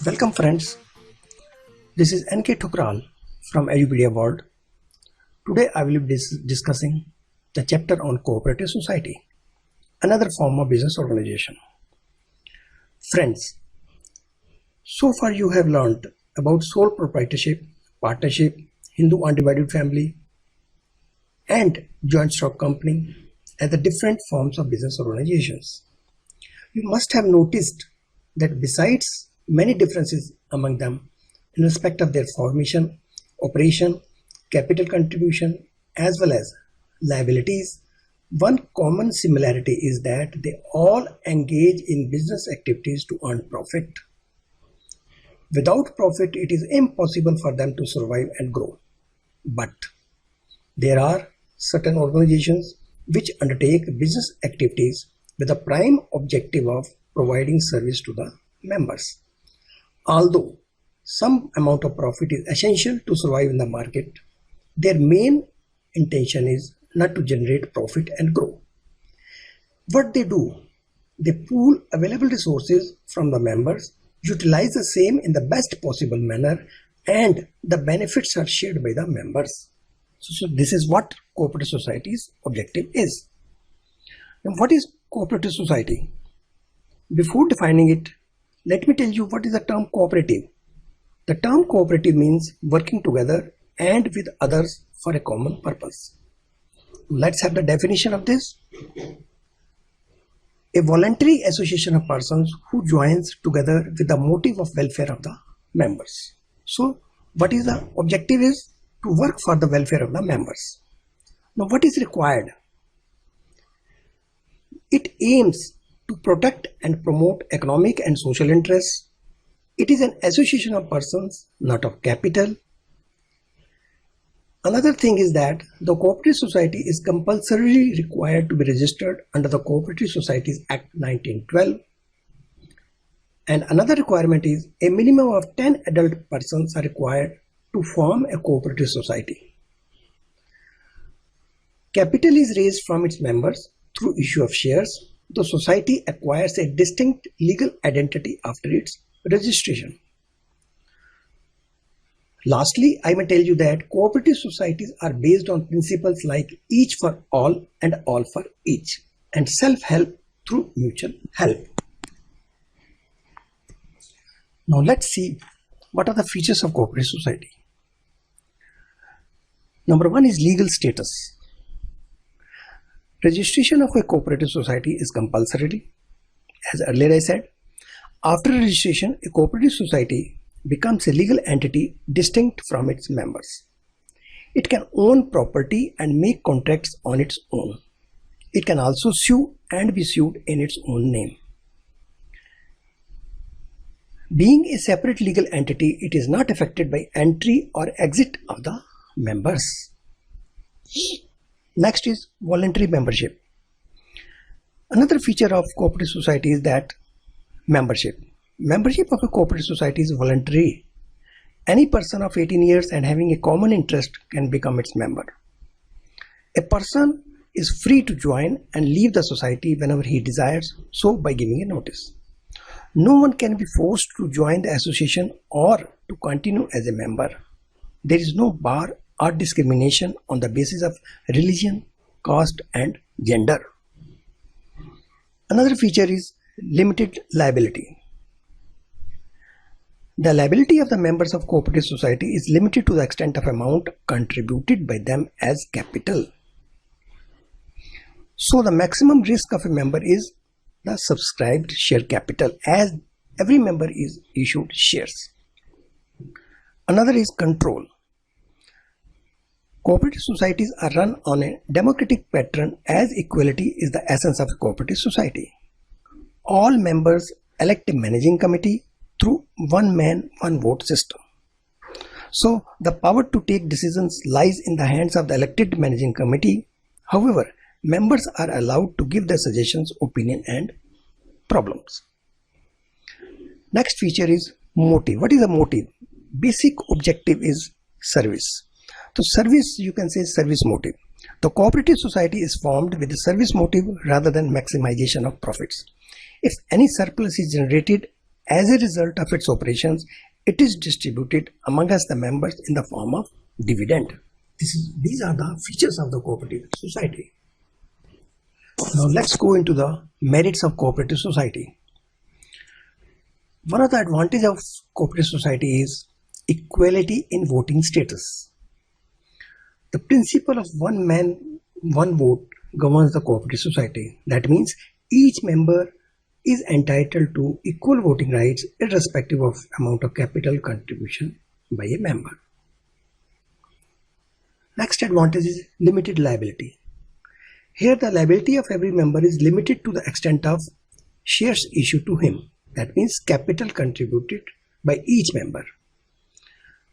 Welcome friends, this is NK Thukral from Edupedia World. Today I will be discussing the chapter on cooperative society, another form of business organization. Friends, so far you have learned about sole proprietorship, partnership, Hindu undivided family and joint stock company as the different forms of business organizations. You must have noticed that besides many differences among them in respect of their formation, operation, capital contribution, as well as liabilities, one common similarity is that they all engage in business activities to earn profit. Without profit, it is impossible for them to survive and grow. But there are certain organizations which undertake business activities with the prime objective of providing service to the members. Although some amount of profit is essential to survive in the market, their main intention is not to generate profit and grow. What they do, they pool available resources from the members, utilize the same in the best possible manner, and the benefits are shared by the members. So this is what cooperative society's objective is. Now, what is cooperative society? Before defining it, let me tell you what is the term cooperative. The term cooperative means working together and with others for a common purpose. Let's have the definition of this. A voluntary association of persons who joins together with the motive of welfare of the members. So what is the objective is to work for the welfare of the members. Now what is required? It aims to protect and promote economic and social interests. It is an association of persons, not of capital. Another thing is that the cooperative society is compulsorily required to be registered under the Cooperative Societies Act 1912. And another requirement is a minimum of 10 adult persons are required to form a cooperative society. Capital is raised from its members through issue of shares. The society acquires a distinct legal identity after its registration. Lastly, I may tell you that cooperative societies are based on principles like each for all and all for each, and self-help through mutual help. Now let's see what are the features of cooperative society. Number one is legal status. Registration of a cooperative society is compulsory. As earlier I said, after registration, a cooperative society becomes a legal entity distinct from its members. It can own property and make contracts on its own. It can also sue and be sued in its own name. Being a separate legal entity, it is not affected by entry or exit of the members. Next is voluntary membership. Another feature of cooperative society is that membership. Membership of a cooperative society is voluntary. Any person of 18 years and having a common interest can become its member. A person is free to join and leave the society whenever he desires, so by giving a notice. No one can be forced to join the association or to continue as a member. There is no bar or discrimination on the basis of religion, caste and gender. Another feature is limited liability. The liability of the members of cooperative society is limited to the extent of amount contributed by them as capital. So the maximum risk of a member is the subscribed share capital, as every member is issued shares. Another is control. Cooperative societies are run on a democratic pattern, as equality is the essence of a cooperative society. All members elect a managing committee through one man, one vote system. So the power to take decisions lies in the hands of the elected managing committee. However, members are allowed to give their suggestions, opinion and problems. Next feature is motive. What is a motive? Basic objective is service. So service, you can say service motive. The cooperative society is formed with the service motive rather than maximization of profits. If any surplus is generated As a result of its operations, it is distributed amongst the members in the form of dividend. These are the features of the cooperative society. Now let's go into the merits of cooperative society. One of the advantages of cooperative society is equality in voting status. The principle of one man, one vote governs the cooperative society. That means each member is entitled to equal voting rights irrespective of amount of capital contribution by a member. Next advantage is limited liability. Here the liability of every member is limited to the extent of shares issued to him. That means capital contributed by each member.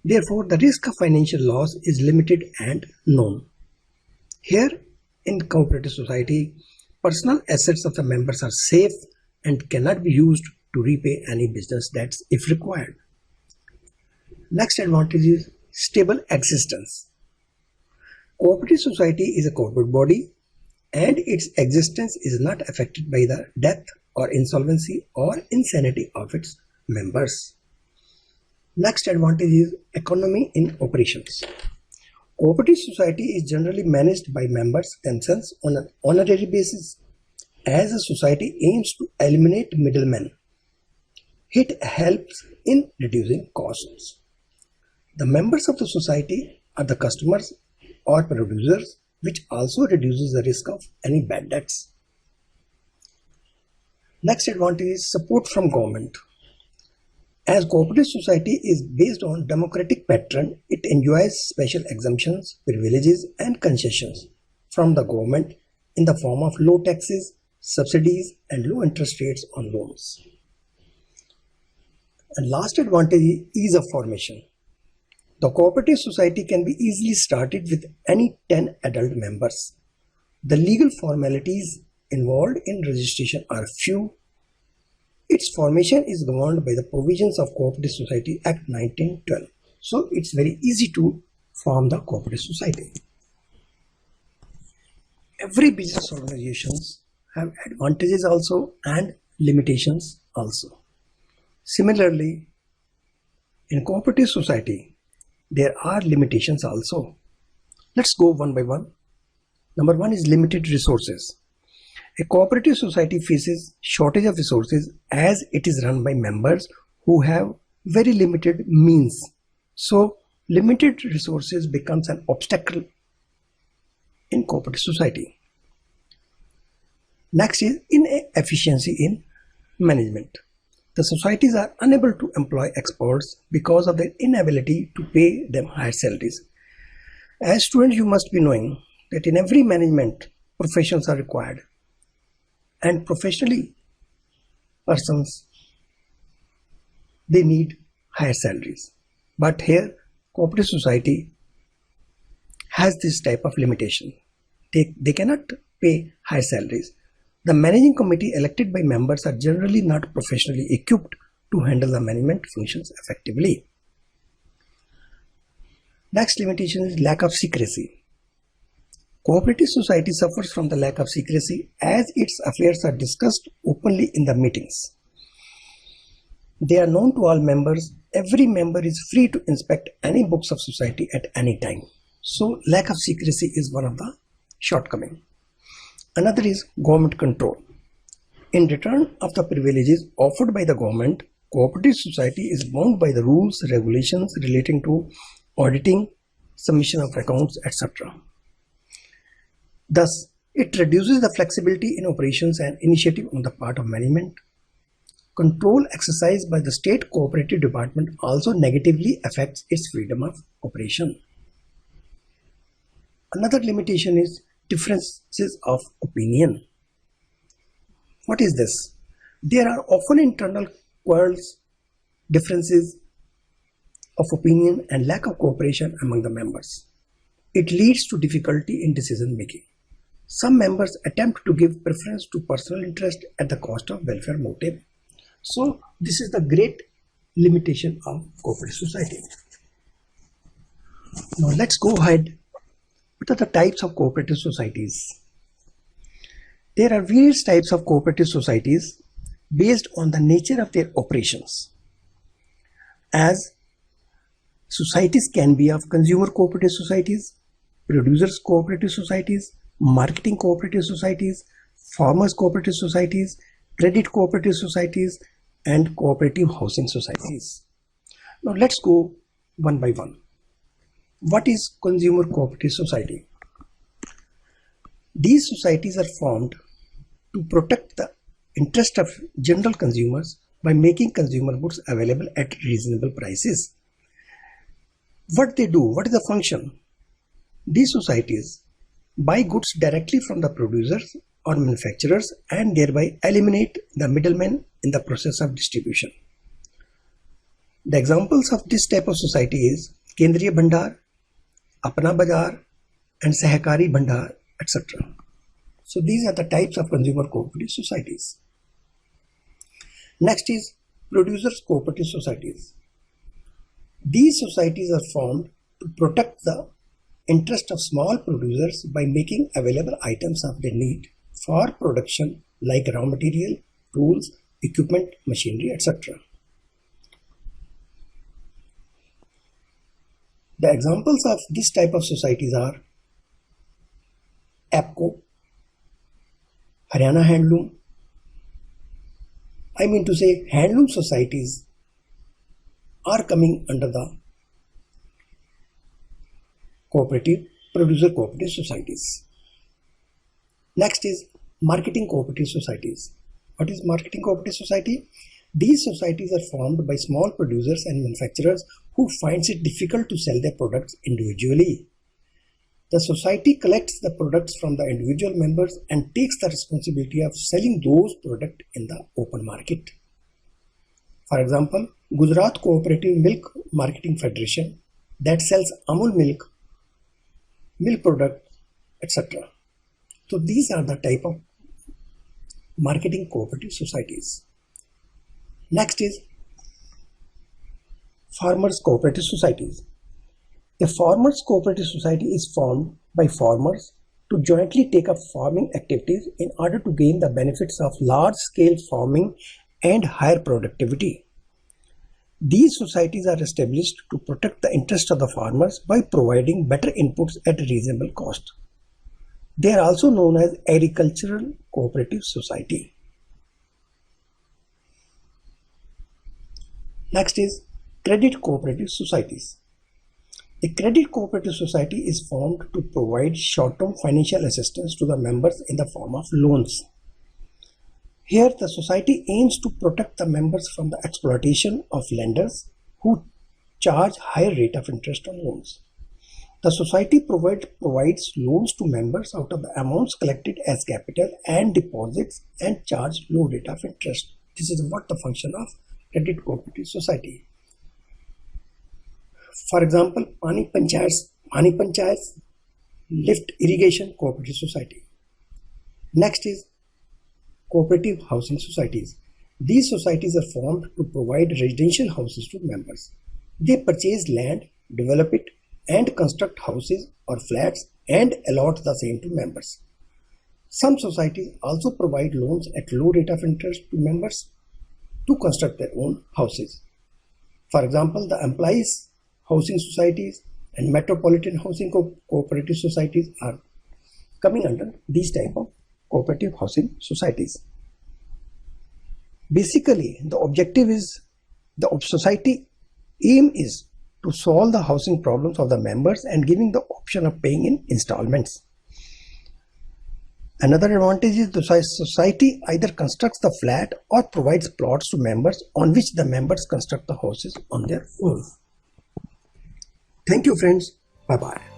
Therefore, the risk of financial loss is limited and known. Here in cooperative society, personal assets of the members are safe and cannot be used to repay any business debts if required. Next advantage is stable existence. Cooperative society is a corporate body and its existence is not affected by the death or insolvency or insanity of its members. Next advantage is economy in operations. Cooperative society is generally managed by members themselves on an honorary basis. As a society aims to eliminate middlemen, it helps in reducing costs. The members of the society are the customers or producers, which also reduces the risk of any bad debts. Next advantage is support from government. As cooperative society is based on democratic pattern, it enjoys special exemptions, privileges and concessions from the government in the form of low taxes, subsidies and low interest rates on loans. And last advantage is ease of formation. The cooperative society can be easily started with any 10 adult members. The legal formalities involved in registration are few. Its formation is governed by the provisions of Cooperative Society Act 1912. So it's very easy to form the cooperative society. Every business organizations have advantages also and limitations also. Similarly, in cooperative society, there are limitations also. Let's go one by one. Number one is limited resources. A cooperative society faces shortage of resources as it is run by members who have very limited means. So, limited resources becomes an obstacle in cooperative society. Next is inefficiency in management. The societies are unable to employ experts because of their inability to pay them higher salaries. As students, you must be knowing that in every management, professions are required. And professionally, persons, they need higher salaries. But here, cooperative society has this type of limitation. They cannot pay high salaries. The managing committee elected by members are generally not professionally equipped to handle the management functions effectively. Next limitation is lack of secrecy. Cooperative society suffers from the lack of secrecy as its affairs are discussed openly in the meetings. They are known to all members. Every member is free to inspect any books of society at any time. So lack of secrecy is one of the shortcomings. Another is government control. In return of the privileges offered by the government, cooperative society is bound by the rules, regulations relating to auditing, submission of accounts, etc. Thus, it reduces the flexibility in operations and initiative on the part of management. Control exercised by the state cooperative department also negatively affects its freedom of operation. Another limitation is differences of opinion. What is this? There are often internal quarrels, differences of opinion and lack of cooperation among the members. It leads to difficulty in decision making. Some members attempt to give preference to personal interest at the cost of welfare motive. So this is the great limitation of cooperative society. Now let's go ahead. What are the types of cooperative societies? There are various types of cooperative societies. based on the nature of their operations, as societies can be of consumer cooperative societies, producers cooperative societies, marketing cooperative societies, farmers cooperative societies, credit cooperative societies, and cooperative housing societies. Now let's go one by one. What is consumer cooperative society? These societies are formed to protect the interest of general consumers by making consumer goods available at reasonable prices. What they do, what is the function? These societies buy goods directly from the producers or manufacturers and thereby eliminate the middlemen in the process of distribution. The examples of this type of society is Kendriya Bhandar, Apna Bazaar, and Sahakari Bhandar, etc. So these are the types of consumer cooperative societies. Next is producers cooperative societies. These societies are formed to protect the interest of small producers by making available items of their need for production like raw material, tools, equipment, machinery, etc. The examples of this type of societies are APCO, Haryana Handloom. I mean to say handloom societies are coming under the producer cooperative societies. Next is marketing cooperative societies. What is marketing cooperative society? These societies are formed by small producers and manufacturers who finds it difficult to sell their products individually. The society collects the products from the individual members and takes the responsibility of selling those products in the open market. For example, Gujarat Cooperative Milk Marketing Federation that sells Amul milk products, etc. So these are the type of marketing cooperative societies. Next is farmers cooperative societies. A farmers cooperative society is formed by farmers to jointly take up farming activities in order to gain the benefits of large-scale farming and higher productivity. These societies are established to protect the interest of the farmers by providing better inputs at a reasonable cost. They are also known as agricultural cooperative society. Next is credit cooperative societies. A credit cooperative society is formed to provide short-term financial assistance to the members in the form of loans. Here, the society aims to protect the members from the exploitation of lenders who charge higher rate of interest on loans. The society provides loans to members out of the amounts collected as capital and deposits and charge low rate of interest. This is what the function of credit cooperative society. For example, Pani Panchayats Lift Irrigation Cooperative Society. Next is cooperative housing societies. These societies are formed to provide residential houses to members. They purchase land, develop it, and construct houses or flats and allot the same to members. Some societies also provide loans at low rate of interest to members to construct their own houses. For example, the employees housing societies and metropolitan housing cooperative societies are coming under these type of cooperative housing societies. Basically, the objective is the society aim is to solve the housing problems of the members and giving the option of paying in installments. Another advantage is the society either constructs the flat or provides plots to members on which the members construct the houses on their own. Thank you friends. Bye bye.